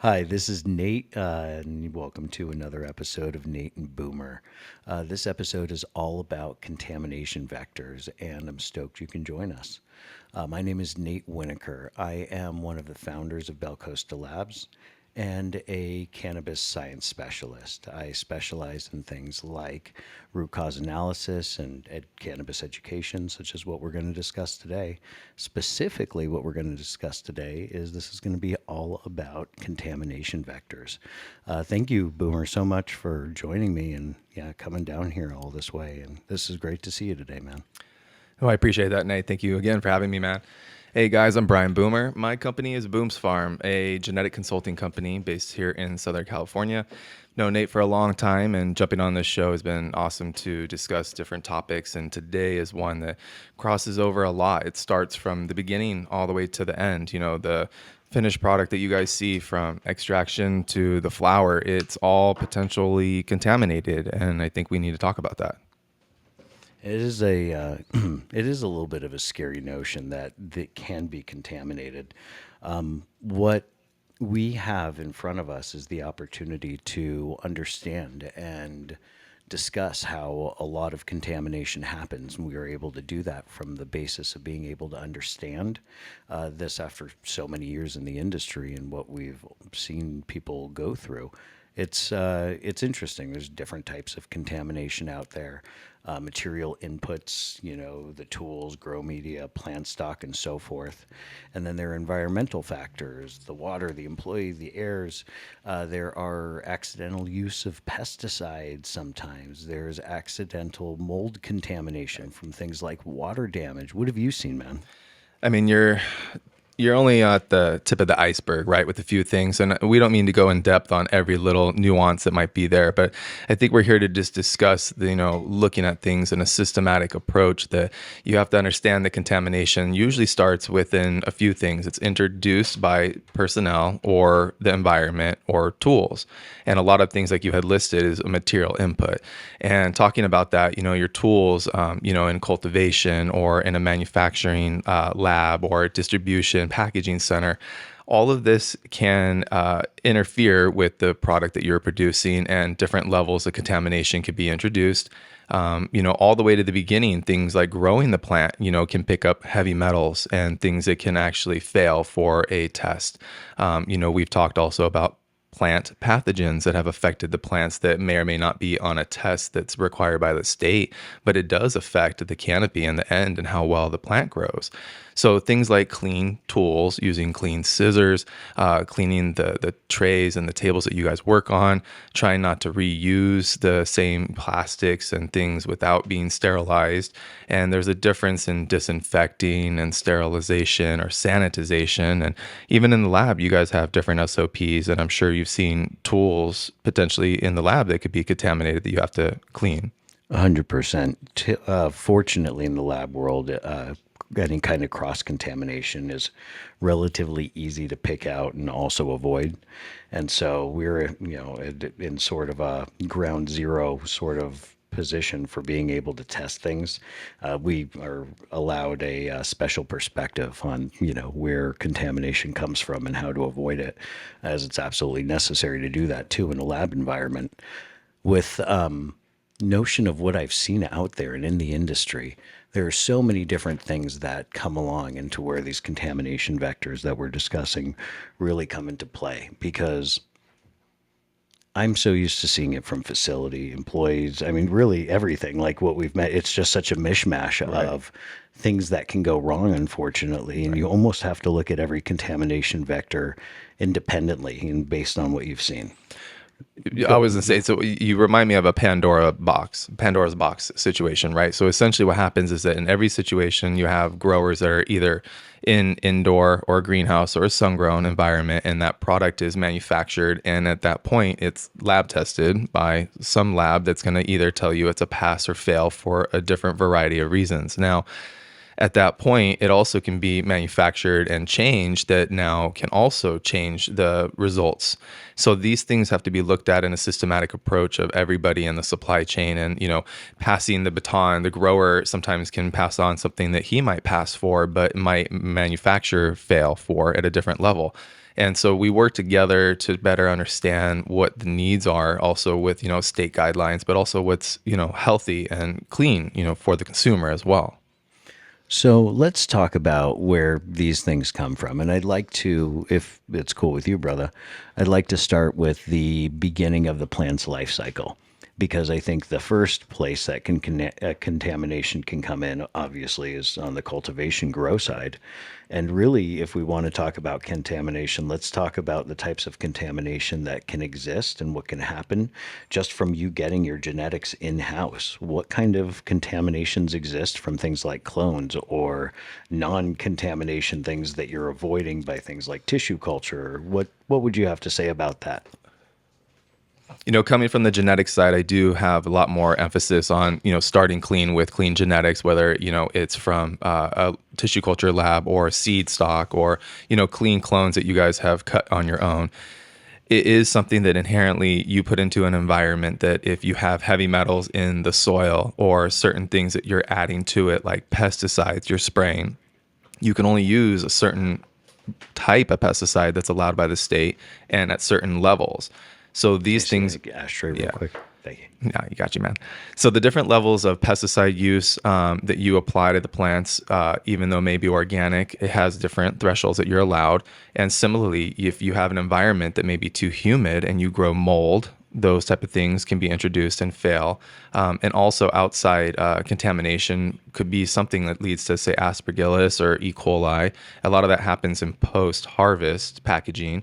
Hi, this is Nate, and welcome to another episode of Nate and Boomer. This episode is all about contamination vectors, and I'm stoked you can join us. My name is Nate Winokur. I am one of the founders of Bell Costa Labs and a cannabis science specialist. I specialize in things like root cause analysis and cannabis education, such as what we're going to discuss today. Specifically, what we're going to discuss today is this is going to be all about contamination vectors. Thank you, Boomer, so much for joining me and coming down here all this way. And this is great to see you today, man. Oh, I appreciate that, Nate. Thank you again for having me, man. Hey guys, I'm Brian Boomer. My company is Booms Farm, a genetic consulting company based here in Southern California. Known Nate for a long time, and jumping on this show has been awesome to discuss different topics. And today is one that crosses over a lot. It starts from the beginning all the way to the end. You know, the finished product that you guys see from extraction to the flower, it's all potentially contaminated. And I think we need to talk about that. It is a it is a little bit of a scary notion that can be contaminated. What we have in front of us is the opportunity to understand and discuss how a lot of contamination happens, and we are able to do that from the basis of being able to understand this after so many years in the industry and what we've seen people go through. It's interesting. There's different types of contamination out there, material inputs, the tools, grow media, plant stock, and so forth. And then there are environmental factors: the water, the employee, the airs. There are accidental use of pesticides. Sometimes there's accidental mold contamination from things like water damage. What have you seen, man? I mean, you're only at the tip of the iceberg, right, with a few things. And we don't mean to go in depth on every little nuance that might be there, but I think we're here to just discuss, looking at things in a systematic approach. That you have to understand the contamination usually starts within a few things. It's introduced by personnel or the environment or tools. And a lot of things like you had listed is a material input. And talking about that, your tools, in cultivation or in a manufacturing lab or distribution packaging center, all of this can interfere with the product that you're producing, and different levels of contamination could be introduced. All the way to the beginning, things like growing the plant, can pick up heavy metals and things that can actually fail for a test. We've talked also about plant pathogens that have affected the plants that may or may not be on a test that's required by the state, but it does affect the canopy in the end and how well the plant grows. So things like clean tools, using clean scissors, cleaning the trays and the tables that you guys work on, trying not to reuse the same plastics and things without being sterilized. And there's a difference in disinfecting and sterilization or sanitization. And even in the lab, you guys have different SOPs, and I'm sure you've seen tools potentially in the lab that could be contaminated that you have to clean. 100%. Fortunately, in the lab world, any kind of cross contamination is relatively easy to pick out and also avoid. And so we're, in sort of a ground zero sort of position for being able to test things. We are allowed a special perspective on, where contamination comes from and how to avoid it, as it's absolutely necessary to do that too in a lab environment. With notion of what I've seen out there and in the industry, there are so many different things that come along into where these contamination vectors that we're discussing really come into play, because I'm so used to seeing it from facility employees. I mean, really everything like what we've met. It's just such a mishmash Right. of things that can go wrong, unfortunately. And Right. you almost have to look at every contamination vector independently and based on what you've seen. I Go. was gonna say, so you remind me of a Pandora's box situation, right? So essentially, what happens is that in every situation, you have growers that are either in indoor or a greenhouse or a sun-grown environment, and that product is manufactured, and at that point, it's lab tested by some lab that's going to either tell you it's a pass or fail for a different variety of reasons. Now, at that point, it also can be manufactured and changed that now can also change the results. So these things have to be looked at in a systematic approach of everybody in the supply chain, and, passing the baton. The grower sometimes can pass on something that he might pass for, but might manufacture fail for at a different level. And so we work together to better understand what the needs are, also with, state guidelines, but also what's, healthy and clean, for the consumer as well. So let's talk about where these things come from. And I'd like to, if it's cool with you, brother, I'd like to start with the beginning of the plant's life cycle. Because I think the first place that contamination can come in, obviously, is on the cultivation grow side. And really, if we want to talk about contamination, let's talk about the types of contamination that can exist and what can happen just from you getting your genetics in house. What kind of contaminations exist from things like clones or non contamination things that you're avoiding by things like tissue culture? What would you have to say about that? Coming from the genetic side, I do have a lot more emphasis on, starting clean with clean genetics, whether, it's from a tissue culture lab or seed stock or, clean clones that you guys have cut on your own. It is something that inherently you put into an environment that if you have heavy metals in the soil or certain things that you're adding to it, like pesticides you're spraying, you can only use a certain type of pesticide that's allowed by the state and at certain levels. So Can I these see things, an ashtray real yeah. quick? Thank you. No, you got you, man. So the different levels of pesticide use that you apply to the plants, even though maybe organic, it has different thresholds that you're allowed. And similarly, if you have an environment that may be too humid and you grow mold, those type of things can be introduced and fail. And also outside contamination could be something that leads to, say, Aspergillus or E. coli. A lot of that happens in post-harvest packaging,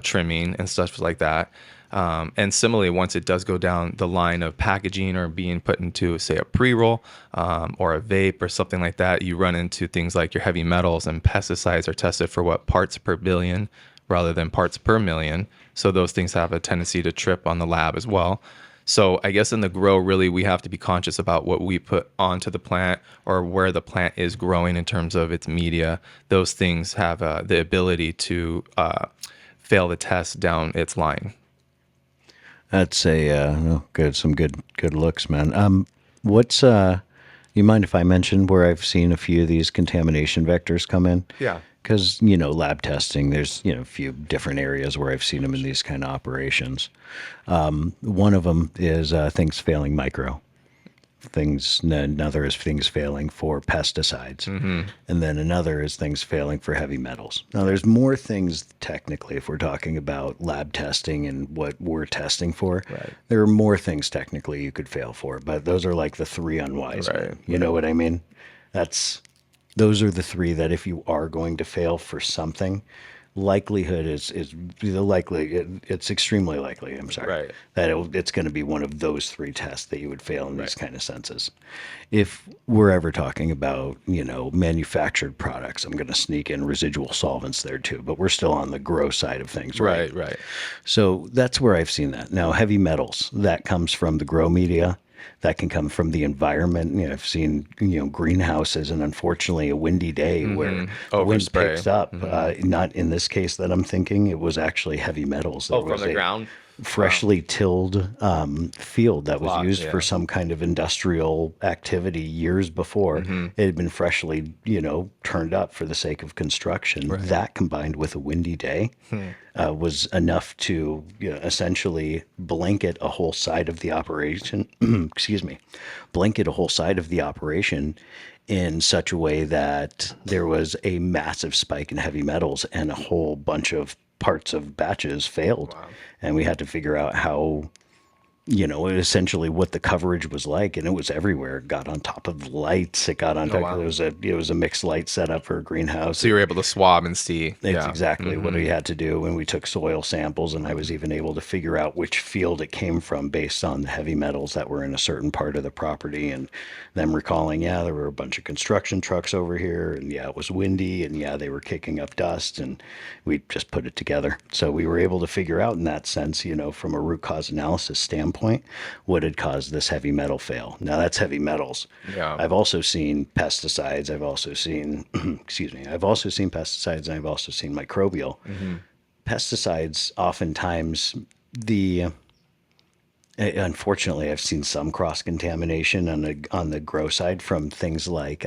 trimming, and stuff like that. And similarly, once it does go down the line of packaging or being put into, say, a pre-roll or a vape or something like that, you run into things like your heavy metals, and pesticides are tested for what, parts per billion rather than parts per million. So those things have a tendency to trip on the lab as well. So I guess in the grow, really, we have to be conscious about what we put onto the plant or where the plant is growing in terms of its media. Those things have the ability to fail the test down its line. That's a no, good, some good looks, man. What's you mind if I mention where I've seen a few of these contamination vectors come in? Yeah. Because lab testing, there's a few different areas where I've seen them in these kind of operations. One of them is things failing micro. Another is things failing for pesticides, and then another is things failing for heavy metals. Now there's more things technically, if we're talking about lab testing and what we're testing for, Right. there are more things technically you could fail for, but those are like the three unwise Right. men, you know what I mean? That's Those are the three that if you are going to fail for something, likelihood is the likely it's extremely likely, I'm sorry, Right. that it's going to be one of those three tests that you would fail in these Right. kind of senses. If we're ever talking about manufactured products, I'm going to sneak in residual solvents there too, but we're still on the grow side of things, right? Right. Right. So that's where I've seen that. Now, heavy metals, that comes from the grow media. That can come from the environment. I've seen, greenhouses, and unfortunately, a windy day where the wind Overspray. picks up. Not in this case that I'm thinking. It was actually heavy metals. There Oh, from was the a ground. Wow. freshly tilled field that was Plot. used for Yeah. some kind of industrial activity years before. It had been freshly, turned up for the sake of construction. Right. That combined with a windy day was enough to essentially blanket a whole side of the operation. Excuse me, blanket a whole side of the operation in such a way that there was a massive spike in heavy metals and a whole bunch of parts of batches failed. Wow. And we had to figure out how, essentially what the coverage was like, and it was everywhere. It got on top of lights. It got on Oh, top. wow. It was a mixed light setup for a greenhouse. So you were able to swab and see. It's Yeah. exactly what we had to do when we took soil samples, and I was even able to figure out which field it came from based on the heavy metals that were in a certain part of the property, and them recalling, yeah, there were a bunch of construction trucks over here, and yeah, it was windy, and yeah, they were kicking up dust, and we just put it together. So we were able to figure out in that sense, from a root cause analysis standpoint, what had caused this heavy metal fail. Now that's heavy metals. Yeah. I've also seen pesticides. I've also seen, excuse me, I've also seen pesticides, and I've also seen microbial. Pesticides, oftentimes, the unfortunately, I've seen some cross contamination on the grow side from things like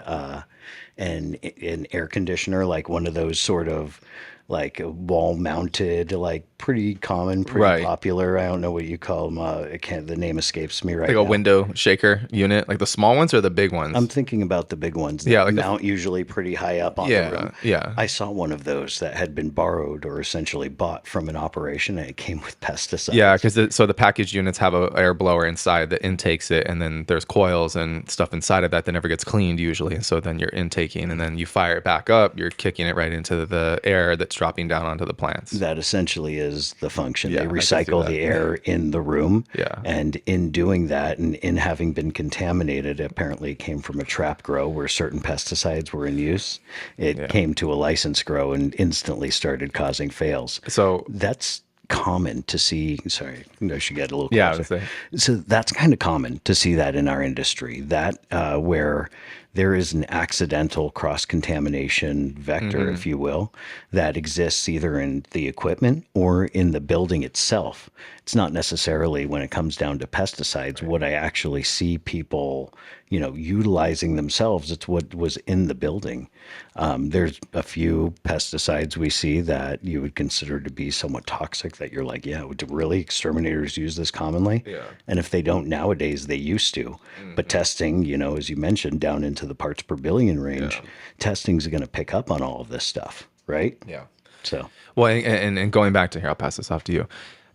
an air conditioner, like one of those sort of like wall mounted, like pretty common, pretty Right. popular. I don't know what you call them. I can't, the name escapes me Like right a now. window shaker unit, like the small ones or the big I'm ones? thinking about the big ones Yeah, that like the mount usually pretty high up on the room. yeah, yeah. I saw one of those that had been borrowed or essentially bought from an operation, and it came with Yeah, pesticides. because so the packaged units have a air blower inside that intakes it, and then there's coils and stuff inside of that that never gets cleaned usually. And so then you're intaking, and then you fire it back up. You're kicking it right into the air that's dropping down onto the plants. That essentially is the function. They Yeah, I can see recycle that. the air in the room, Yeah, and in doing that, and in having been contaminated, apparently it came from a trap grow where certain pesticides were in use. It yeah. came to a license grow and instantly started causing fails. So That's common to see. Sorry, I should get a little yeah, I would closer. say. So that's kind of common to see that in our industry, that where there is an accidental cross contamination vector, Hmm. if you will, that exists either in the equipment or in the building itself. It's not necessarily when it comes down to pesticides Right. what I actually see people, utilizing themselves. It's what was in the building. There's a few pesticides we see that you would consider to be somewhat toxic that you're like, yeah, do really exterminators use this commonly? Yeah. And if they don't nowadays, they used to. But Hmm. testing, as you mentioned, down into the parts per billion range, Yeah. testing's going to pick up on all of this stuff, right? Yeah. So, Well, and going back to here, I'll pass this off to you.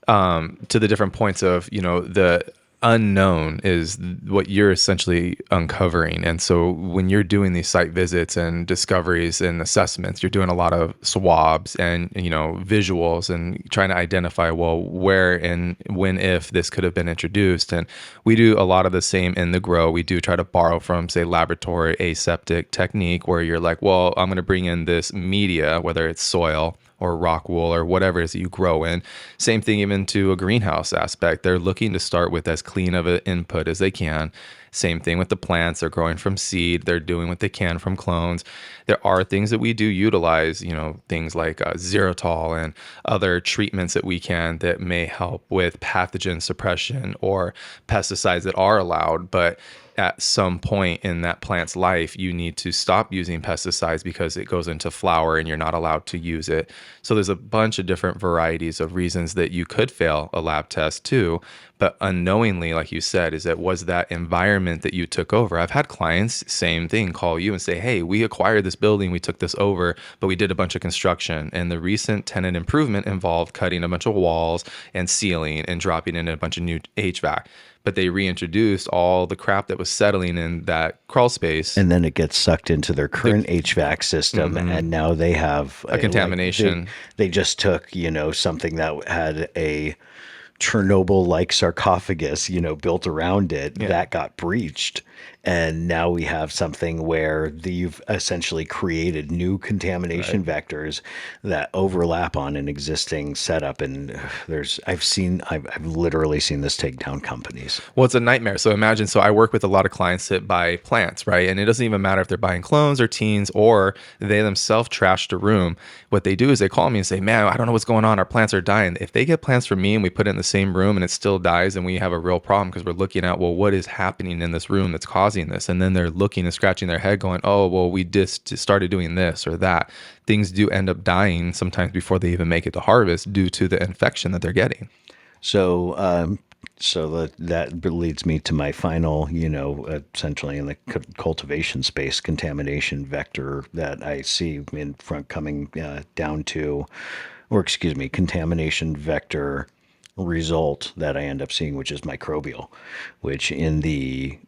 To the different points of the unknown is what you're essentially uncovering. And so when you're doing these site visits and discoveries and assessments, you're doing a lot of swabs and visuals and trying to identify, well, where and when, if this could have been introduced. And we do a lot of the same in the grow. We do try to borrow from, say, laboratory aseptic technique, where you're like, well, I'm going to bring in this media, whether it's soil or rock wool or whatever it is that you grow in. Same thing even to a greenhouse aspect. They're looking to start with as clean of an input as they can. Same thing with the plants. They're growing from seed. They're doing what they can from clones. There are things that we do utilize, things like xeritol and other treatments that we can that may help with pathogen suppression or pesticides that are allowed. But at some point in that plant's life, you need to stop using pesticides because it goes into flower and you're not allowed to use it. So there's a bunch of different varieties of reasons that you could fail a lab test too. But unknowingly, like you said, is that was that environment that you took over. I've had clients, same thing, call you and say, hey, we acquired this building, we took this over, but we did a bunch of construction. And the recent tenant improvement involved cutting a bunch of walls and ceiling and dropping in a bunch of new HVAC, but they reintroduced all the crap that was settling in that crawl space. and then it gets sucked into their The current HVAC system, mhm, and now they have a like contamination. they just took something that had a Chernobyl-like sarcophagus, built around it Yeah, that got breached. And now we have something where you've essentially created new right. contamination vectors that overlap on an existing setup. And I've literally seen this take down companies. Well, it's a nightmare. So imagine, so I work with a lot of clients that buy plants, right? And it doesn't even matter if they're buying clones or teens or they themselves trashed a room. What they do is they call me and say, man, I don't know what's going on. Our plants are dying. If they get plants from me and we put it in the same room and it still dies, then we have a real problem because we're looking at, well, what is happening in this room that's causing this? And then they're looking and scratching their head going, oh, well, we just started doing this or that. Things do end up dying sometimes before they even make it to harvest due to the infection that they're getting. So, that leads me to my final, essentially in the cultivation space, contamination vector that I see in front coming down to, or excuse me, contamination vector result that I end up seeing, which is microbial, which in the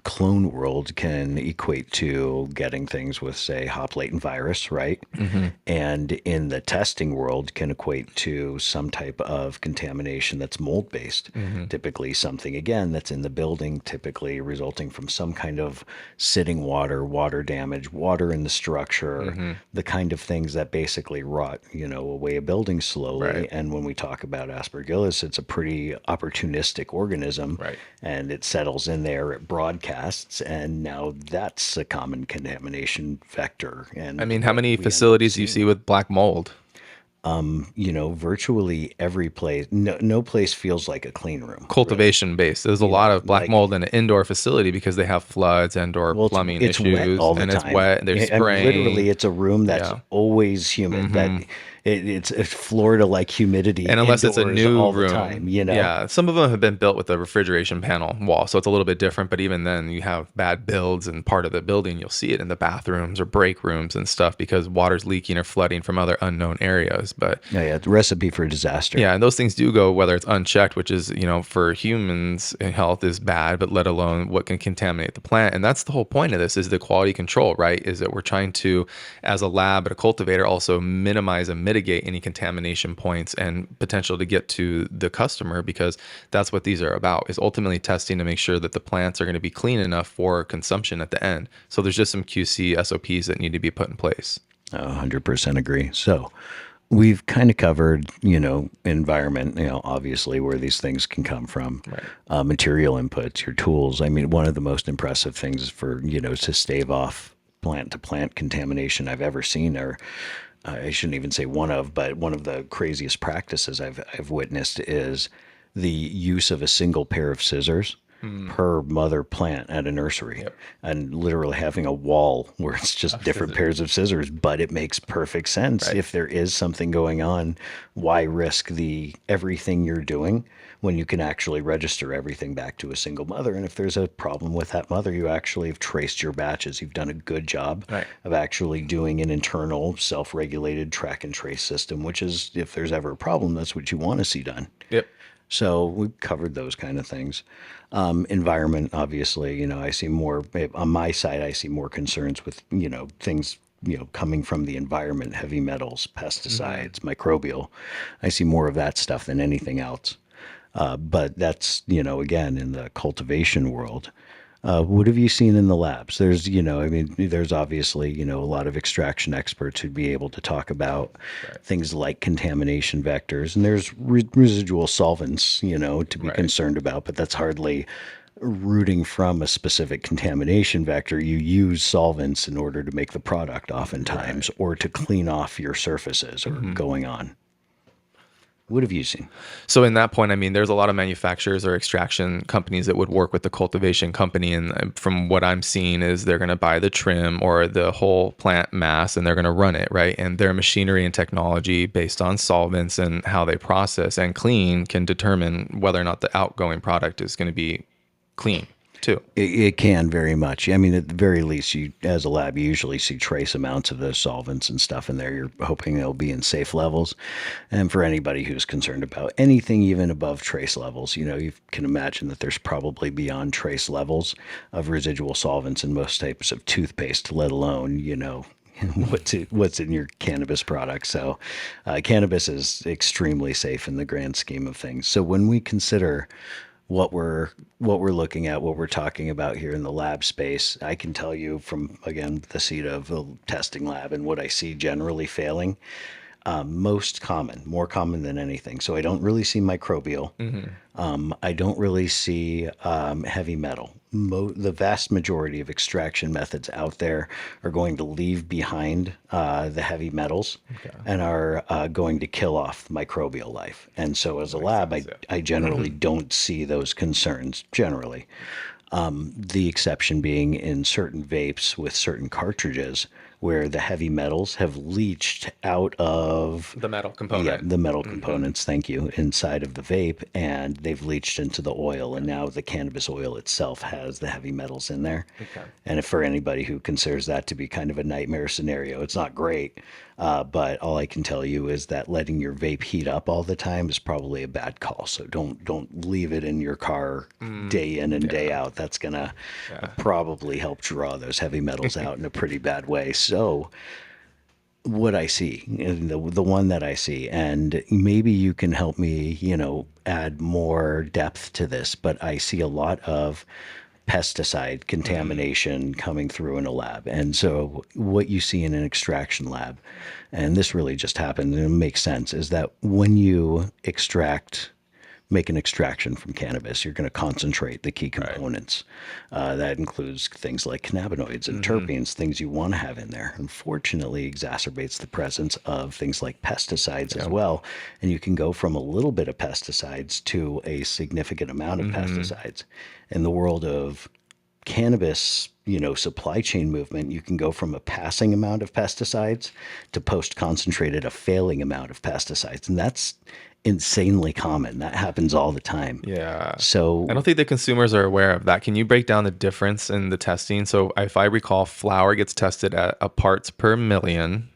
clone world can equate to getting things with, say, hop latent virus, right? Hmm. And in the testing world can equate to some type of contamination that's mold based. Hmm. Typically something again that's in the building, typically resulting from some kind of sitting water, water damage, water in the structure, Hmm. the kind of things that basically rot, away a building Right. slowly. And when we talk about Aspergillus, it's a pretty opportunistic organism, Right. and it settles in there, it broadcasts, and now that's a common contamination vector. I And mean, how what many we end up facilities do you seeing, see with black mold? virtually every place, no place feels like a clean room, really. Cultivation based. There's a lot of black Like, mold in an indoor facility because they have floods and or well, plumbing it's wet issues, all the and it's time. wet. They're I mean, spraying. literally, it's a room that's Yeah. always humid. It's Florida like humidity And unless it's a indoors new all the time. room, yeah, some of them have been built with a refrigeration panel wall, so it's a little bit different. But even then, you have bad builds, and part of the building, you'll see it in the bathrooms or break rooms and stuff because water's leaking or flooding from other unknown areas. But Yeah, yeah, it's a recipe for disaster. yeah, and those things do go whether it's unchecked, which is, for humans, health is bad, but let alone what can contaminate the plant. And that's the whole point of this is the quality control, right? Is that we're trying to, as a lab, but a cultivator, also minimize and mitigate any contamination points and potential to get to the customer, because that's what these are about, is ultimately testing to make sure that the plants are going to be clean enough for consumption at the end. So there's just some QC SOPs that need to be put in place. 100% agree. So we've kind of covered, environment, obviously where these things can come from, Right. material inputs, your tools. I mean, one of the most impressive things for, to stave off plant to plant contamination I've ever seen, or I shouldn't even say but one of the craziest practices I've witnessed is the use of a single pair of scissors Mm. per mother plant at a nursery, Yep. and literally having a wall where it's just different pairs of scissors. But it makes perfect sense. Right. If there is something going on, why risk the everything you're doing when you can actually register everything back to a single mother? And if there's a problem with that mother, you actually have traced your batches. You've done a good job Right. of actually doing an internal self-regulated track and trace system, which is, if there's ever a problem, that's what you want to see done. Yep. So we've covered those kind of things. Environment, obviously, I see more on my side. I see more concerns with, things, coming from the environment, heavy metals, Mm-hmm. pesticides, microbial. I see more of that stuff than anything else. But that's, again, in the cultivation world. What have you seen in the labs? There's, I mean, there's obviously, a lot of extraction experts who'd be able to talk about Right. things like contamination vectors, and there's residual solvents, to be Right. concerned about, but that's hardly rooting from a specific contamination vector. You use solvents in order to make the product oftentimes, Right. or to clean off your surfaces or Mm-hmm. going on. What have you seen? So in that point, I mean, there's a lot of manufacturers or extraction companies that would work with the cultivation company, and from what I'm seeing is they're going to buy the trim or the whole plant mass, and they're going to run it, right? And their machinery and technology, based on solvents and how they process and clean, can determine whether or not the outgoing product is going to be clean too. It can very much. I mean, at the very least, you, as a lab, you usually see trace amounts of those solvents and stuff in there. You're hoping they'll be in safe levels. And for anybody who's concerned about anything even above trace levels, you can imagine that there's probably beyond trace levels of residual solvents in most types of toothpaste, let alone, what's in your cannabis product. So, cannabis is extremely safe in the grand scheme of things. So when we consider what we're looking at, what we're talking about here in the lab space, I can tell you from, again, the seat of a testing lab and what I see generally failing, most common, more common than anything. So I don't really see microbial. Mm-hmm. I don't really see heavy metal. The vast majority of extraction methods out there are going to leave behind the heavy metals Okay. and are going to kill off microbial life. And so, as a Makes lab, sense. I Yeah. generally don't see those concerns generally. The exception being in certain vapes with certain cartridges where the heavy metals have leached out of, The metal yeah, component. the metal Mm-hmm. components, thank you, inside of the vape, and they've leached into the oil, and Okay. now the cannabis oil itself has the heavy metals in there. Okay. And if for anybody who considers that to be kind of a nightmare scenario, it's not great. But all I can tell you is that letting your vape heat up all the time is probably a bad call. So don't leave it in your car Mm, day in and day yeah. out. That's gonna Yeah. probably help draw those heavy metals out in a pretty bad way. So what I see, and the one that I see, and maybe you can help me, add more depth to this, but I see a lot of pesticide Mm, contamination coming through in a lab. And so what you see in an extraction lab, and this really just happened and it makes sense, is that when you extract make an extraction from cannabis. You're going to concentrate the key Right. components. That includes things like cannabinoids and Mm-hmm. terpenes, things you want to have in there. Unfortunately, exacerbates the presence of things like pesticides as Yeah. well. And you can go from a little bit of pesticides to a significant amount of Mm-hmm. pesticides. In the world of cannabis, supply chain movement, you can go from a passing amount of pesticides to post concentrated a failing amount of pesticides. And that's insanely common. That happens all the time. Yeah. I don't So, think the consumers are aware of that. Can you break down the difference in the testing? So, if I recall, flour gets tested at a parts per million.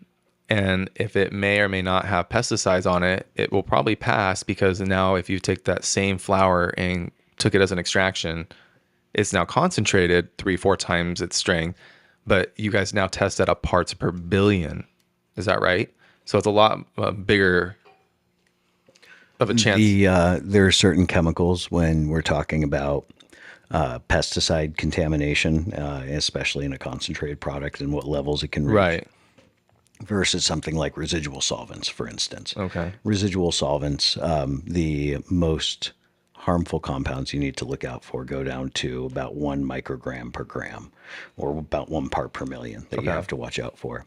And if it may or may not have pesticides on it, it will probably pass because now, if you take that same flour and took it as an extraction, it's now concentrated 3, 4 times its strength. But you guys now test at a parts per billion. Is that right? So, it's a lot bigger of a chance. there are certain chemicals when we're talking about pesticide contamination, especially in a concentrated product and what levels it can reach, Right. versus something like residual solvents, for instance. Okay. Residual solvents, the most harmful compounds you need to look out for go down to about 1 microgram per gram, or about 1 part per million that you Okay. have to watch out for.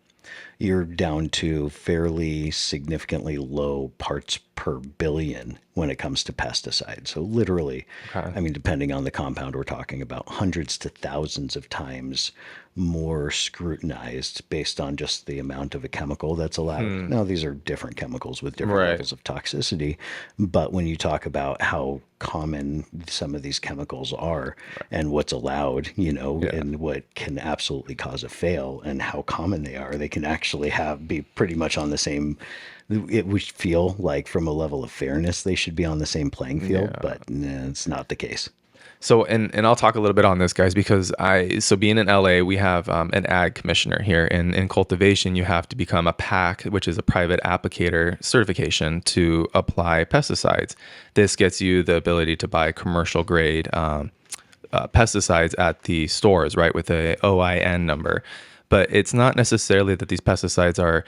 You're down to fairly significantly low parts per billion when it comes to pesticides. So, literally, Okay. I mean, depending on the compound, we're talking about hundreds to thousands of times more scrutinized based on just the amount of a chemical that's allowed. Hmm. Now, these are different chemicals with different Right. levels of toxicity, but when you talk about how common some of these chemicals are and what's allowed, Yeah. and what can absolutely cause a fail and how common they are, they can actually be pretty much on the same. It would feel like from a level of fairness, they should be on the same playing field, Yeah. but nah, it's not the case. So, and I'll talk a little bit on this, guys, because so being in LA, we have an ag commissioner here. In cultivation, you have to become a PAC, which is a private applicator certification to apply pesticides. This gets you the ability to buy commercial grade pesticides at the stores, right, with a OIN number. But it's not necessarily that these pesticides are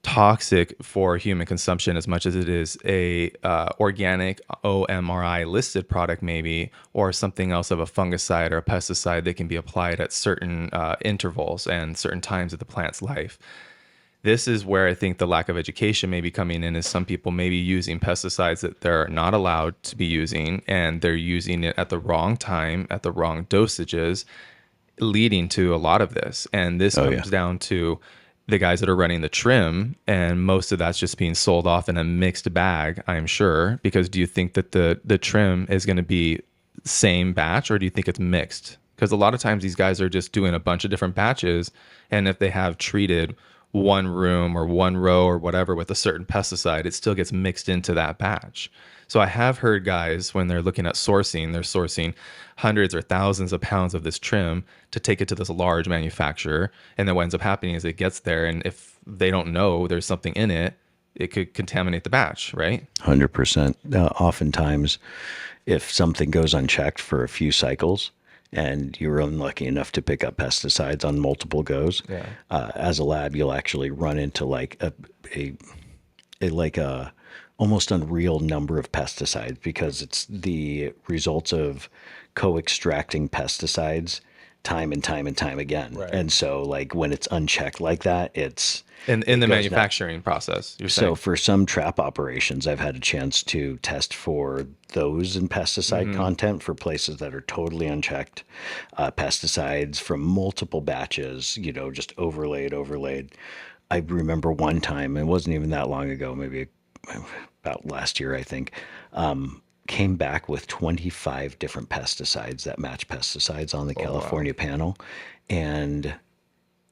toxic for human consumption as much as it is a organic OMRI listed product, maybe, or something else of a fungicide or a pesticide that can be applied at certain intervals and certain times of the plant's life. This is where I think the lack of education may be coming in, is some people may be using pesticides that they're not allowed to be using, and they're using it at the wrong time, at the wrong dosages, leading to a lot of this. And this Oh, yeah. comes down to the guys that are running the trim, and most of that's just being sold off in a mixed bag, I'm sure. Because do you think that the trim is going to be same batch, or do you think it's mixed? Because a lot of times these guys are just doing a bunch of different batches, and if they have treated one room or one row or whatever with a certain pesticide, it still gets mixed into that batch. So I have heard guys, when they're looking at sourcing, they're sourcing hundreds or thousands of pounds of this trim to take it to this large manufacturer. And then what ends up happening is it gets there, and if they don't know there's something in it, it could contaminate the batch, right? 100%. Oftentimes, if something goes unchecked for a few cycles and you're unlucky enough to pick up pesticides on multiple goes, Yeah. as a lab, you'll actually run into like a, a almost unreal number of pesticides because it's the results of co-extracting pesticides time and time and time again. Right. And so, like, when it's unchecked like that, In it the goes nuts. manufacturing process, you're So saying. for some trap operations, I've had a chance to test for those in pesticide Mm-hmm. content for places that are totally unchecked. Pesticides from multiple batches, just overlaid. I remember one time, it wasn't even that long ago, maybe about last year, I think, came back with 25 different pesticides that match pesticides on the Oh wow. California panel. And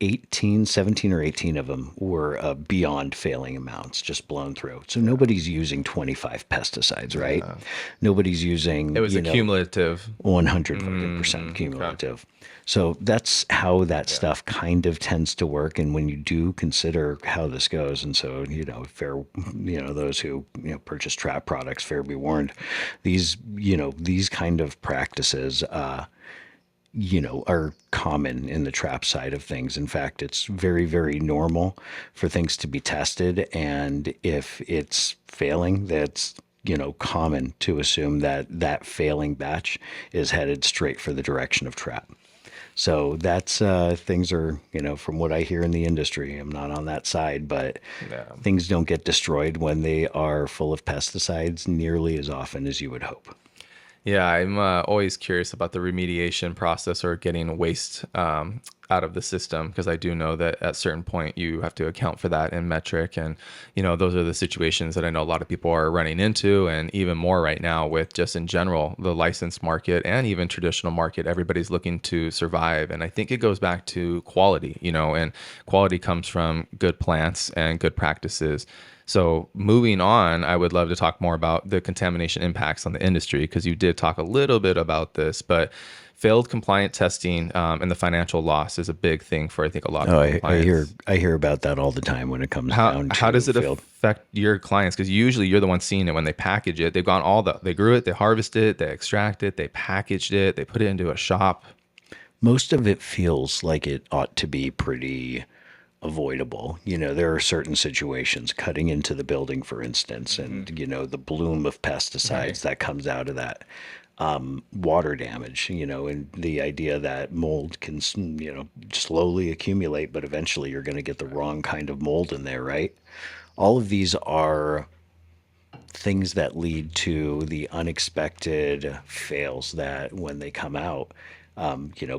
18, 17 or 18 of them were beyond failing amounts, just blown through. So Yeah. nobody's using 25 pesticides, right? Yeah. Nobody's It using, was a cumulative. 100 fucking percent Mm, okay. cumulative. So that's how that Yeah. stuff kind of tends to work. And when you do consider how this goes, and so, fair, those who, purchase trap products, fair be warned, these kind of practices, are common in the trap side of things. In fact, it's very, very normal for things to be tested. And if it's failing, that's common to assume that that failing batch is headed straight for the direction of trap. So that's things are, from what I hear in the industry, I'm not on that side, but Yeah. things don't get destroyed when they are full of pesticides nearly as often as you would hope. Yeah, I'm always curious about the remediation process or getting waste out of the system, because I do know that at a certain point you have to account for that in metric. And, those are the situations that I know a lot of people are running into. And even more right now with just in general, the licensed market and even traditional market, everybody's looking to survive. And I think it goes back to quality, and quality comes from good plants and good practices. So moving on, I would love to talk more about the contamination impacts on the industry, because you did talk a little bit about this, but failed compliant testing and the financial loss is a big thing for, I think, a lot Oh, of I hear clients. I hear about that all the time when it comes down How to does it field. affect your clients? Because usually you're the one seeing it when they package it. They've gone they grew it, they harvested it, they extract it, they packaged it, they put it into a shop. Most of it feels like it ought to be pretty avoidable. There are certain situations, cutting into the building, for instance, Hmm. and, the bloom of Right. pesticides that comes out of that. Water damage, and the idea that mold can, slowly accumulate, but eventually you're going to get the wrong kind of mold in there, right? All of these are things that lead to the unexpected fails that when they come out,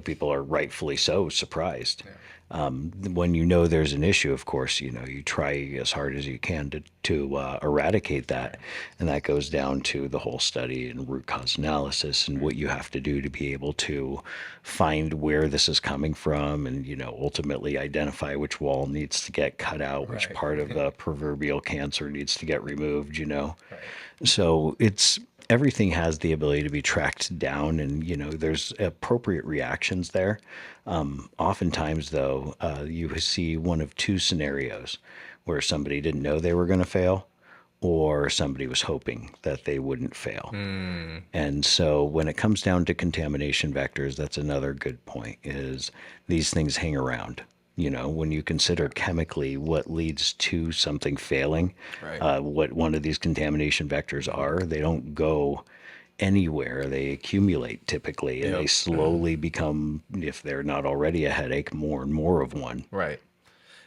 people are rightfully so surprised. Yeah. When there's an issue, of course, you try as hard as you can to eradicate that, Right. and that goes down to the whole study and root cause analysis and Right. what you have to do to be able to find where this is coming from, and ultimately identify which wall needs to get cut out, which Right. part of the proverbial cancer needs to get removed. Right. So it's everything has the ability to be tracked down, and there's appropriate reactions there. Oftentimes, though, you see one of two scenarios where somebody didn't know they were going to fail, or somebody was hoping that they wouldn't fail. Mm. And so when it comes down to contamination vectors, that's another good point, is these things hang around. When you consider Yeah. chemically what leads to something failing, Right. what one of these contamination vectors Hmm. are, they don't go anywhere. They accumulate typically, and they Yep. slowly become, if they're not already a headache, more and more of one. Right.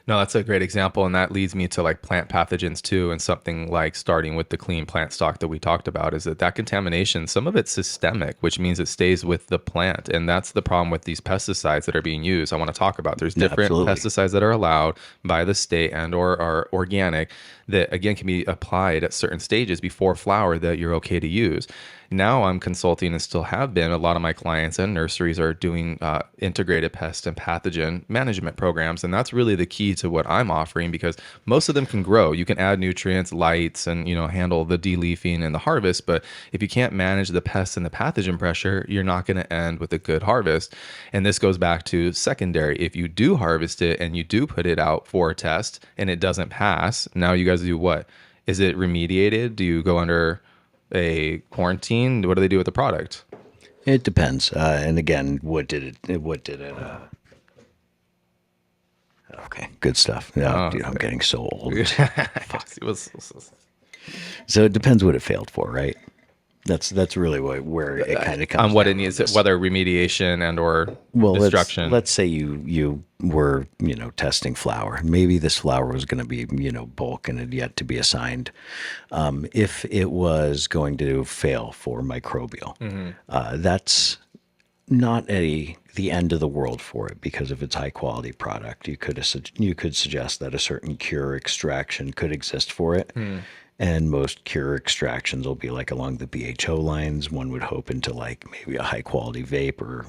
No, that's a great example. And that leads me to like plant pathogens too. And something like starting with the clean plant stock that we talked about is that contamination, some of it's systemic, which means it stays with the plant. And that's the problem with these pesticides that are being used. I want to talk about there's different Absolutely. pesticides that are allowed by the state and or are organic that again can be applied at certain stages before flower that you're okay to use. Now I'm consulting and still have been. A lot of my clients and nurseries are doing integrated pest and pathogen management programs. And that's really the key to what I'm offering, because most of them can grow. You can add nutrients, lights, and handle the deleafing and the harvest. But if you can't manage the pests and the pathogen pressure, you're not going to end with a good harvest. And this goes back to secondary. If you do harvest it and you do put it out for a test and it doesn't pass, now you guys do what? Is it remediated? Do you go under a quarantine? What do they do with the product? It depends. And again, what did it, okay, good stuff. Yeah, Oh, dude, I'm getting so old. Fuck. yes, it was- So it depends what it failed for, right? That's really where it kind of on comes what it down on needs, this. whether remediation and or Well, destruction. let's say you were testing flour. Maybe this flour was going to be bulk and had yet to be assigned. If it was going to fail for microbial, Hmm. that's not the end of the world for it, because if it's high quality product, you could suggest that a certain cure extraction could exist for it. Hmm. And most cure extractions will be like along the BHO lines. One would hope into like maybe a high quality vape, or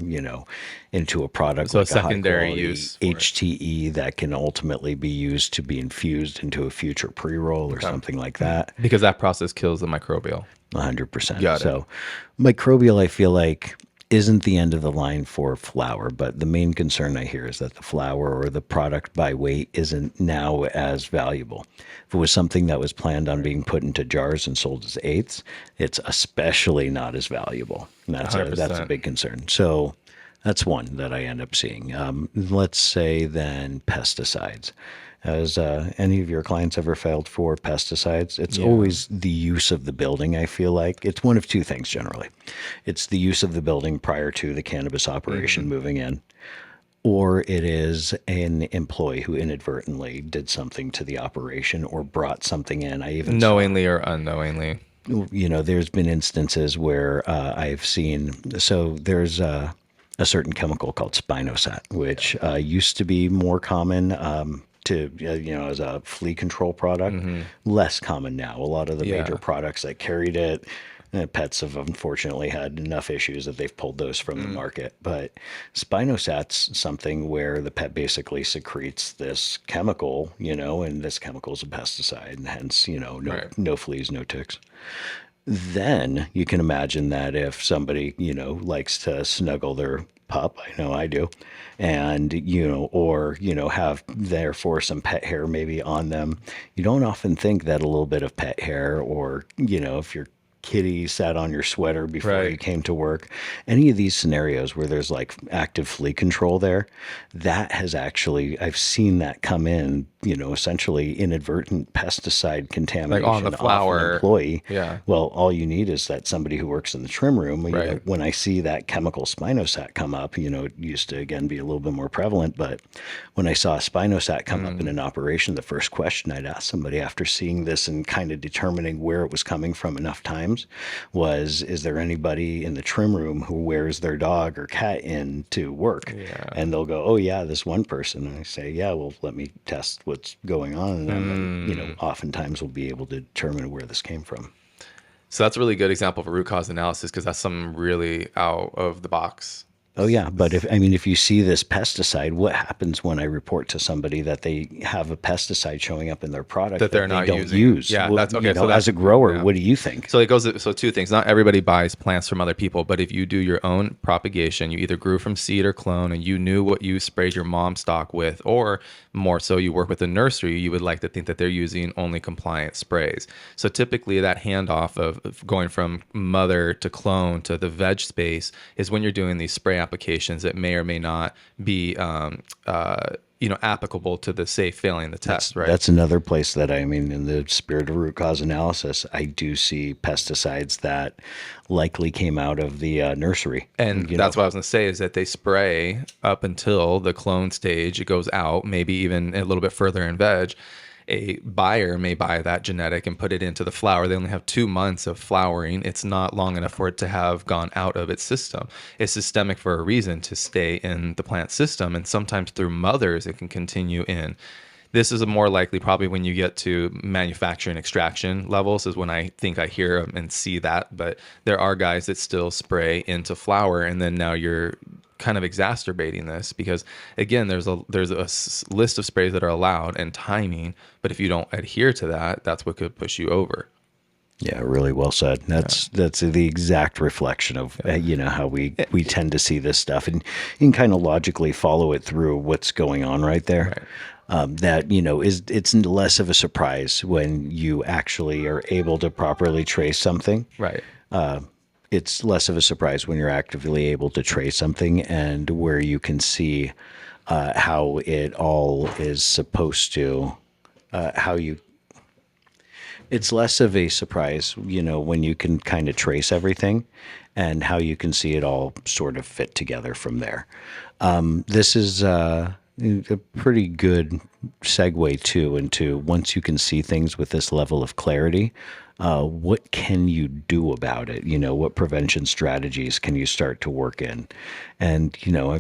into a product So a like a high secondary quality use for it. HTE that can ultimately be used to be infused into a future pre roll or Okay. something like that. Because that process kills the microbial. 100%. Got it. So, microbial, I feel like, isn't the end of the line for flour, but the main concern I hear is that the flour or the product by weight isn't now as valuable. If it was something that was planned on Right. being put into jars and sold as eighths, it's especially not as valuable. And that's a 100%. big concern. So, that's one that I end up seeing. Let's say then pesticides. Has any of your clients ever filed for pesticides? It's Yeah. always the use of the building, I feel like. It's one of two things generally. It's the use of the building prior to the cannabis operation Hmm. moving in, or it is an employee who inadvertently did something to the operation or brought something in. I even saw, Knowingly or unknowingly. there's been instances where I've seen, so there's a certain chemical called spinosad, which used to be more common as a flea control product, Hmm. less common now. A lot of the major Yeah. products that carried it, pets have unfortunately had enough issues that they've pulled those from the Mm. market. But spinosat's something where the pet basically secretes this chemical, and this chemical is a pesticide, and hence, no Right. no fleas, no ticks. Then you can imagine that if somebody, likes to snuggle their pup, I know I do, and, or, have therefore some pet hair maybe on them, you don't often think that a little bit of pet hair or, if your kitty sat on your sweater before you Right. came to work, any of these scenarios where there's like active flea control there, that has actually, I've seen that come in, essentially inadvertent pesticide Like on the contamination off an flower. employee. Yeah. Well, all you need is that somebody who works in the trim room, Right. when I see that chemical spinosat come up, it used to again be a little bit more prevalent, but when I saw a spinosat come up in Mm. an operation, the first question I'd ask somebody after seeing this and kind of determining where it was coming from enough times was, is there anybody in the trim room who wears their dog or cat in to work? Yeah. And they'll go, oh yeah, this one person. And I say, yeah, well, let me test what's going on. And then, Mm. oftentimes we'll be able to determine where this came from. So that's a really good example of a root cause analysis because that's something really out of the box. Oh yeah, but if you see this pesticide, what happens when I report to somebody that they have a pesticide showing up in their product That they're that they not don't using. use? Yeah, Well, that's okay. So as that's a grower, yeah. what do you think? So it goes so two things. Not everybody buys plants from other people, but if you do your own propagation, you either grew from seed or clone and you knew what you sprayed your mom stock with, or more so you work with a nursery, you would like to think that they're using only compliant sprays. So typically that handoff of going from mother to clone to the veg space is when you're doing these spray applications that may or may not be applicable to the safe failing the test, right? That's another place that in the spirit of root cause analysis, I do see pesticides that likely came out of the nursery. And that's what I was going to say is that they spray up until the clone stage. It goes out, maybe even a little bit further in veg. A buyer may buy that genetic and put it into the flower. They only have 2 months of flowering. It's not long enough for it to have gone out of its system. It's systemic for a reason to stay in the plant system. And sometimes through mothers, it can continue in. This is a more likely probably when you get to manufacturing extraction levels is when I think I hear and see that. But there are guys that still spray into flower, and then now you're kind of exacerbating this because again, there's a list of sprays that are allowed and timing, but if you don't adhere to that, that's what could push you over. Yeah, really well said. That's the exact reflection of how we tend to see this stuff, and you can kind of logically follow it through what's going on right there. Right. That is it's less of a surprise when you actually are able to properly trace something. Right. It's less of a surprise when you're actively able to trace something and where you can see how it all is supposed to how you it's less of a surprise, when you can kind of trace everything and how you can see it all sort of fit together from there. This is a pretty good segue too into once you can see things with this level of clarity, what can you do about it? What prevention strategies can you start to work in? And,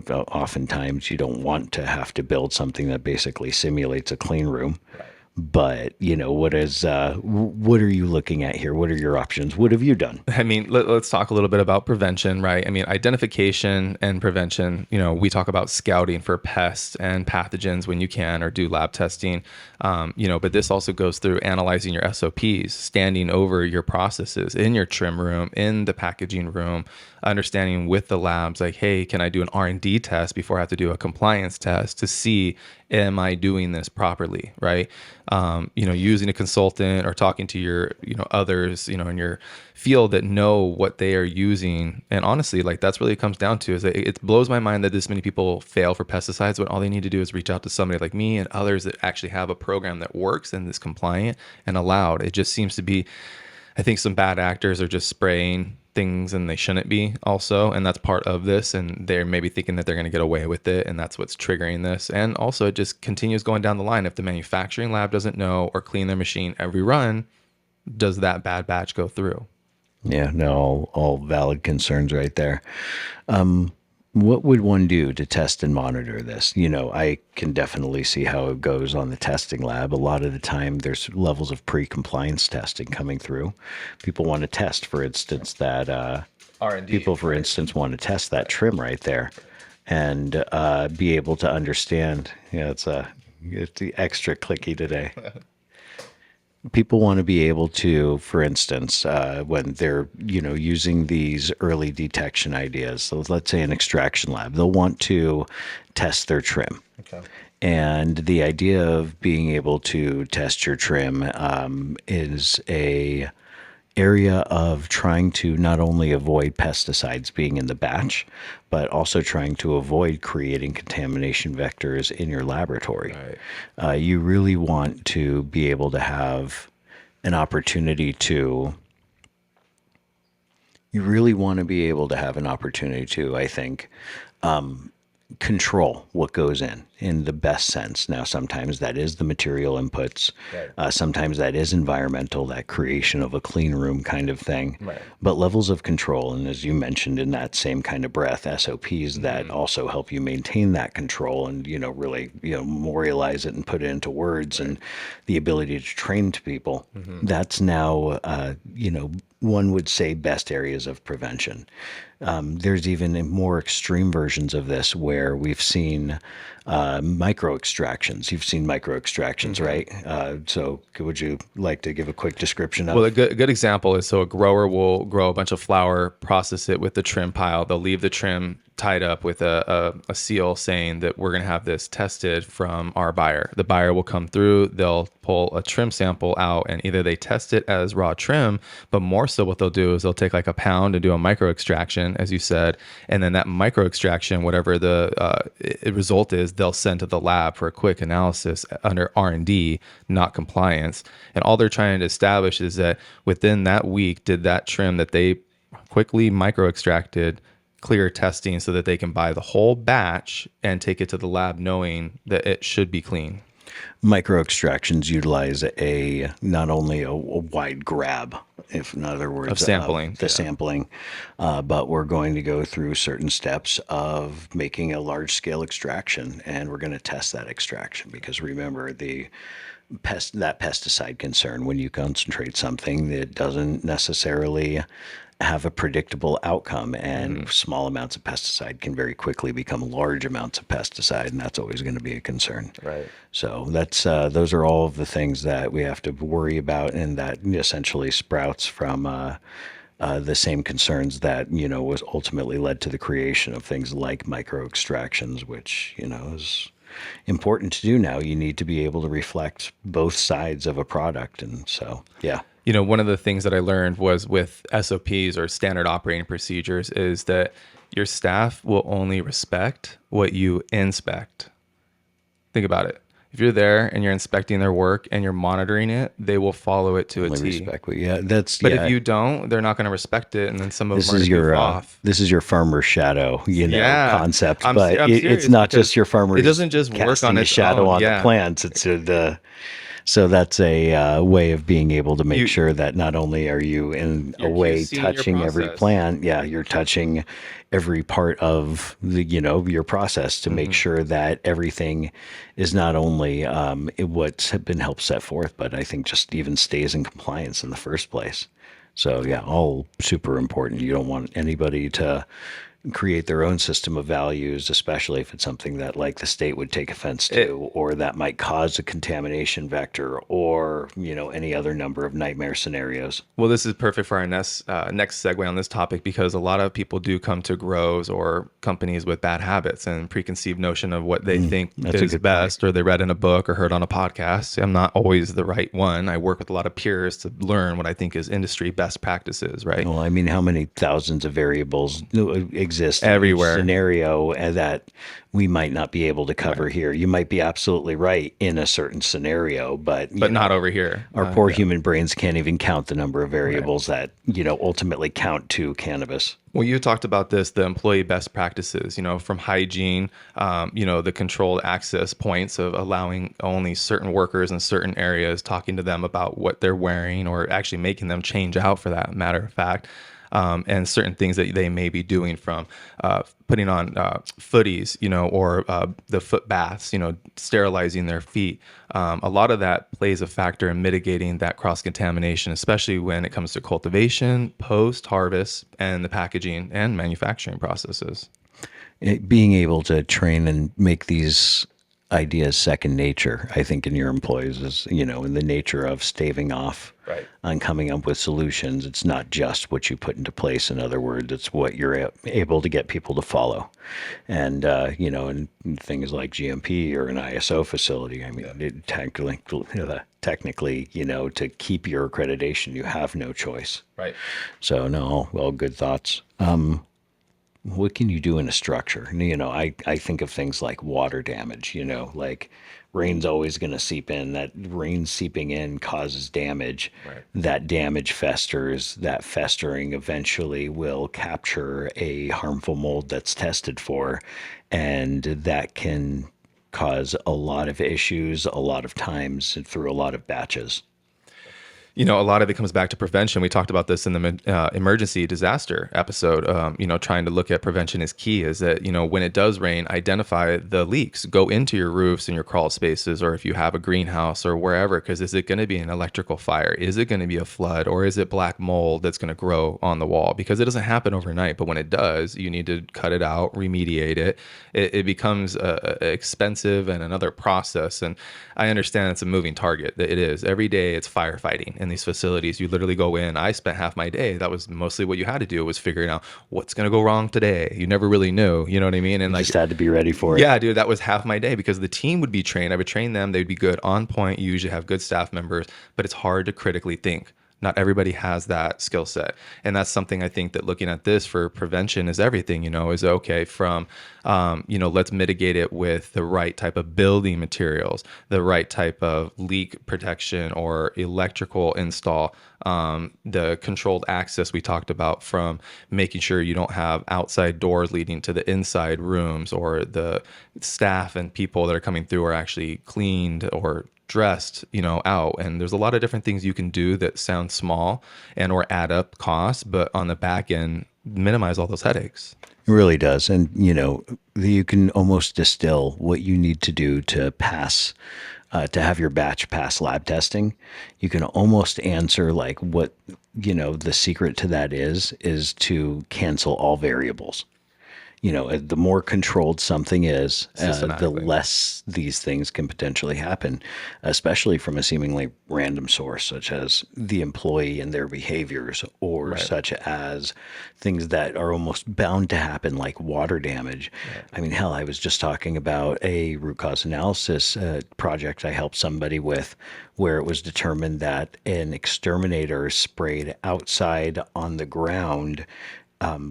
oftentimes you don't want to have to build something that basically simulates a clean room. Right. But what are you looking at here? What are your options? What have you done? I mean, let's talk a little bit about prevention, right? I mean, identification and prevention, we talk about scouting for pests and pathogens when you can or do lab testing, but this also goes through analyzing your SOPs, standing over your processes in your trim room, in the packaging room, understanding with the labs, like, hey, can I do an R&D test before I have to do a compliance test to see, am I doing this properly, right? using a consultant or talking to your, others, in your field that know what they are using. And honestly, like that's really it comes down to is that it blows my mind that this many people fail for pesticides when all they need to do is reach out to somebody like me and others that actually have a program that works and is compliant and allowed. It just seems to be, I think some bad actors are just spraying things and they shouldn't be also, and that's part of this, and they're maybe thinking that they're going to get away with it, and that's what's triggering this. And also it just continues going down the line. If the manufacturing lab doesn't know or clean their machine every run, does that bad batch go through? Yeah, no, all valid concerns right there. What would one do to test and monitor this? I can definitely see how it goes on the testing lab. A lot of the time, there's levels of pre-compliance testing coming through. People want to test, for instance, that R&D, people, for right? instance, want to test that trim right there and be able to understand. It's the extra clicky today. People want to be able to, for instance, when they're using these early detection ideas. So let's say an extraction lab, they'll want to test their trim. Okay. And the idea of being able to test your trim is a area of trying to not only avoid pesticides being in the batch, but also trying to avoid creating contamination vectors in your laboratory. Right. You really want to be able to have an opportunity to you really want to be able to have an opportunity to, I think, control what goes in the best sense. Now, sometimes that is the material inputs. Right. Sometimes that is environmental, that creation of a clean room kind of thing. Right. But levels of control, and as you mentioned in that same kind of breath, SOPs that also help you maintain that control and, really, memorialize it and put it into words and the ability to train to people. That's now, one would say best areas of prevention. There's even more extreme versions of this where we've seen micro extractions. You've seen micro extractions, right? So, would you like to give a quick description Well, a of? good example is so a grower will grow a bunch of flower, process it with the trim pile. They'll leave the trim tied up with a seal saying that we're going to have this tested from our buyer. The buyer will come through, they'll pull a trim sample out, and either they test it as raw trim, but more so what they'll do is they'll take like a pound and do a micro extraction, as you said, and then that micro extraction, whatever the result is, they'll send to the lab for a quick analysis under R&D, not compliance. And all they're trying to establish is that within that week, did that trim that they quickly micro extracted clear testing so that they can buy the whole batch and take it to the lab knowing that it should be clean. Micro extractions utilize a not only a wide grab, if in other Of words, sampling. of the sampling, but we're going to go through certain steps of making a large scale extraction, and we're going to test that extraction because remember that pesticide concern when you concentrate something that doesn't necessarily have a predictable outcome, and small amounts of pesticide can very quickly become large amounts of pesticide, and that's always going to be a concern. Right. So that's those are all of the things that we have to worry about, and that essentially sprouts from the same concerns that was ultimately led to the creation of things like micro extractions, which is important to do now. You need to be able to reflect both sides of a product, and so yeah. One of the things that I learned was with SOPs or standard operating procedures is that your staff will only respect what you inspect. Think about it. If you're there and you're inspecting their work and you're monitoring it, they will follow it to a Only T. respect, but yeah, that's But if yeah. you don't, they're not going to respect it, and then some of them are going to goof off. This is your farmer shadow, Yeah, concept, but I'm it's serious not because just your it farmers doesn't just work on casting a its shadow own. on the Yeah, plants. It's the so that's a way of being able to make you sure that not only are you in a you're way QCing your touching every process. plant, yeah, you're touching every part of the your process to make sure that everything is not only what's been helped set forth, but I think just even stays in compliance in the first place. So yeah, all super important. You don't want anybody to create their own system of values, especially if it's something that like the state would take offense It, to, or that might cause a contamination vector, or any other number of nightmare scenarios. Well, this is perfect for our next segue on this topic because a lot of people do come to grows or companies with bad habits and preconceived notion of what they think That's a is good point. best, or they read in a book or heard on a podcast. I'm not always the right one. I work with a lot of peers to learn what I think is industry best practices, right? Well, I mean, how many thousands of variables exist in each Everywhere, scenario and that we might not be able to right? cover here? You might be absolutely right in a certain scenario, but But not over here. our poor Yeah, human brains can't even count the number of right. variables that, ultimately count to cannabis. Well, you talked about this, the employee best practices, from hygiene, the controlled access points of allowing only certain workers in certain areas, talking to them about what they're wearing or actually making them change out for that matter of fact. And certain things that they may be doing from putting on footies, or the foot baths, sterilizing their feet. A lot of that plays a factor in mitigating that cross contamination, especially when it comes to cultivation, post harvest, and the packaging and manufacturing processes. Being able to train and make these ideas second nature, I think, in your employees is, in the nature of staving off Right. on coming up with solutions. It's not just what you put into place. In other words, it's what you're able to get people to follow. And, and things like GMP or an ISO facility, I mean, technically, to keep your accreditation, you have no choice. Right. So, no, well, good thoughts. What can you do in a structure? I think of things like water damage, like rain's always going to seep in. That rain seeping in causes damage. Right. That damage festers. That festering eventually will capture a harmful mold that's tested for. And that can cause a lot of issues, a lot of times, and through a lot of batches. A lot of it comes back to prevention. We talked about this in the emergency disaster episode. Trying to look at prevention is key. Is that when it does rain, identify the leaks. Go into your roofs and your crawl spaces, or if you have a greenhouse or wherever. Because is it going to be an electrical fire? Is it going to be a flood, or is it black mold that's going to grow on the wall? Because it doesn't happen overnight, but when it does, you need to cut it out, remediate it. It becomes expensive and another process. And I understand it's a moving target. It is every day. It's firefighting in these facilities. You literally go in. I spent half my day. That was mostly what you had to do, was figuring out what's going to go wrong today. You never really knew, you know what I mean? And You like, just had to be ready for it. yeah, dude, that was half my day because the team would be trained. I would train them. They'd be good on point. You usually have good staff members, but it's hard to critically think. Not everybody has that skill set. And that's something I think that looking at this for prevention is everything, is okay from, let's mitigate it with the right type of building materials, the right type of leak protection or electrical install, the controlled access we talked about, from making sure you don't have outside doors leading to the inside rooms, or the staff and people that are coming through are actually cleaned or dressed, out. And there's a lot of different things you can do that sound small and or add up costs, but on the back end, minimize all those headaches. It really does. And, you can almost distill what you need to do to pass, to have your batch pass lab testing. You can almost answer like what, the secret to that is to cancel all variables. The more controlled something is, the Systematically. less these things can potentially happen, especially from a seemingly random source, such as the employee and their behaviors, or Right. such as things that are almost bound to happen, like water damage. Right. I mean, hell, I was just talking about a root cause analysis project I helped somebody with, where it was determined that an exterminator sprayed outside on the ground,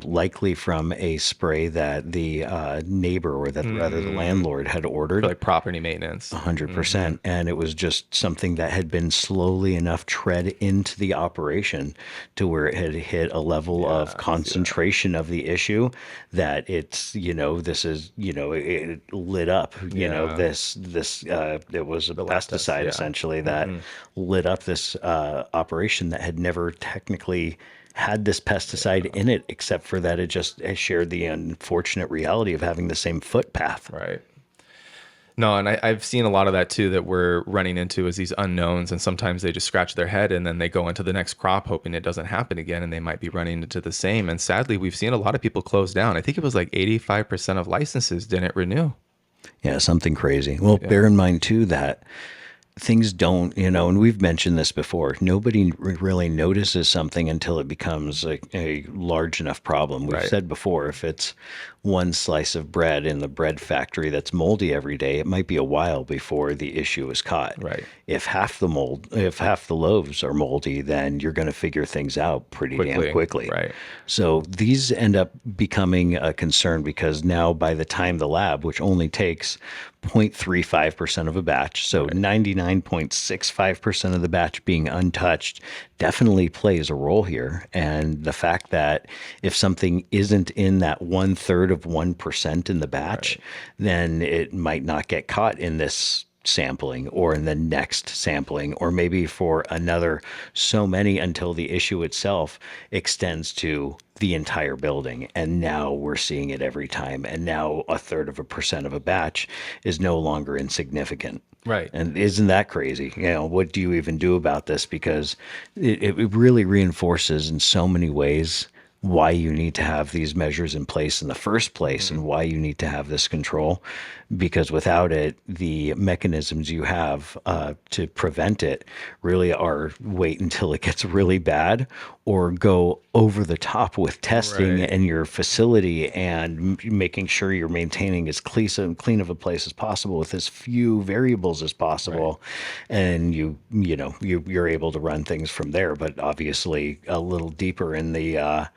likely from a spray that the neighbor, or that rather the landlord, had For ordered. like property maintenance. 100%. And it was just something that had been slowly enough tread into the operation to where it had hit a level Yeah, of I can see that. concentration of the issue that it's, this is, it lit up, Yeah. it was a The lab test. pesticide Yeah. essentially that lit up this operation that had never technically had this pesticide in it, except for that it just shared the unfortunate reality of having the same footpath. Right. No, and I've seen a lot of that too that we're running into as these unknowns, and sometimes they just scratch their head and then they go into the next crop hoping it doesn't happen again, and they might be running into the same. And sadly, we've seen a lot of people close down. I think it was like 85% of licenses didn't renew. Yeah, something crazy. Well, Yeah, bear in mind too that things don't, and we've mentioned this before, nobody really notices something until it becomes a large enough problem. We've right, said before, if it's one slice of bread in the bread factory that's moldy every day, it might be a while before the issue is caught. right. If half the loaves are moldy, then you're going to figure things out pretty damn Quickly, quickly. right, So these end up becoming a concern because now by the time the lab, which only takes 0.35% of a batch, so right, 99.65% of the batch being untouched definitely plays a role here. And the fact that if something isn't in that 1/3 of 1% in the batch, right, then it might not get caught in this sampling or in the next sampling, or maybe for another so many until the issue itself extends to the entire building. And now we're seeing it every time. And now 1/3 of a batch is no longer insignificant. right. And isn't that crazy? What do you even do about this? Because it really reinforces in so many ways why you need to have these measures in place in the first place Hmm. and why you need to have this control. Because without it, the mechanisms you have to prevent it really are wait until it gets really bad or go over the top with testing Right, in your facility and making sure you're maintaining as clean of a place as possible with as few variables as right. possible, and you're able to run things from there. But obviously, a little deeper in the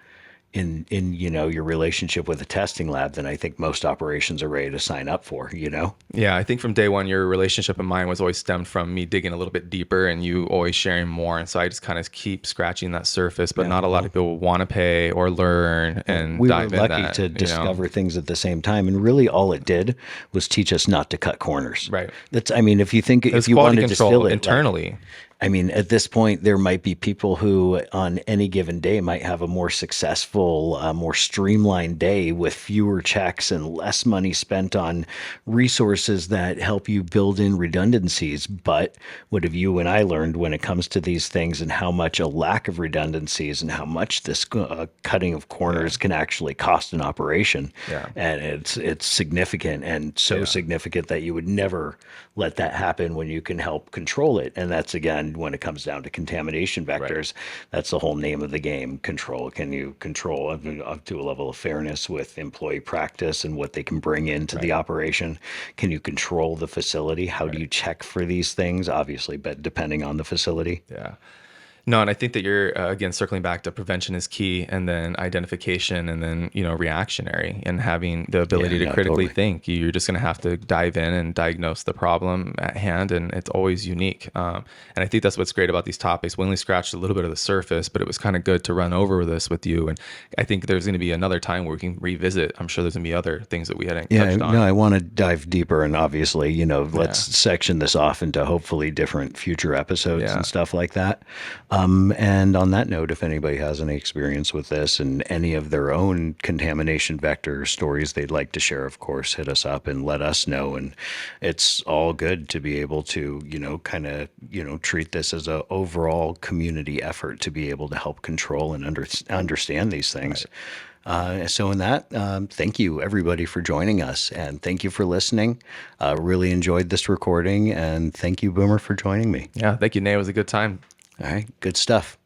in your relationship with a testing lab than I think most operations are ready to sign up for. Yeah, I think from day one, your relationship and mine was always stemmed from me digging a little bit deeper and you always sharing more. And so I just kind of keep scratching that surface, but Yeah, not a lot well, of people want to pay or learn and we were dive in lucky that, to discover things at the same time, and really all it did was teach us not to cut corners. Right. That's, I mean, It if was you quality want to control distill it, like, internally. I mean, at this point, there might be people who, on any given day, might have a more successful, more streamlined day with fewer checks and less money spent on resources that help you build in redundancies. But what have you and I learned when it comes to these things, and how much a lack of redundancies and how much this cutting of Yeah. corners can actually cost an operation? Yeah. And it's significant, and so Yeah. significant that you would never let that happen when you can help control it. And that's, again, when it comes down to contamination Right. vectors, that's the whole name of the game. Control. Can you control up to a level of fairness with employee practice and what they can bring into the Right. operation? Can you control the facility? How do Right. you check for these things? Obviously, but depending on the facility. Yeah. No, and I think that you're again circling back to prevention is key, and then identification, and then reactionary, and having the Yeah, ability to no, critically totally. think. You're just going to have to dive in and diagnose the problem at hand, and it's always unique. And I think that's what's great about these topics. We only scratched a little bit of the surface, but it was kind of good to run over this with you. And I think there's going to be another time where we can revisit. I'm sure there's going to be other things that we hadn't Yeah, touched no, on. I want to dive deeper, and obviously, let's Yeah, section this off into hopefully different future episodes yeah, and stuff like that. And on that note, if anybody has any experience with this and any of their own contamination vector stories they'd like to share, of course, hit us up and let us know. And it's all good to be able to, kind of, treat this as a overall community effort to be able to help control and understand these things. right. So, in that, thank you everybody for joining us, and thank you for listening. Really enjoyed this recording, and thank you, Boomer, for joining me. Yeah, thank you, Nate. It was a good time. All right, good stuff.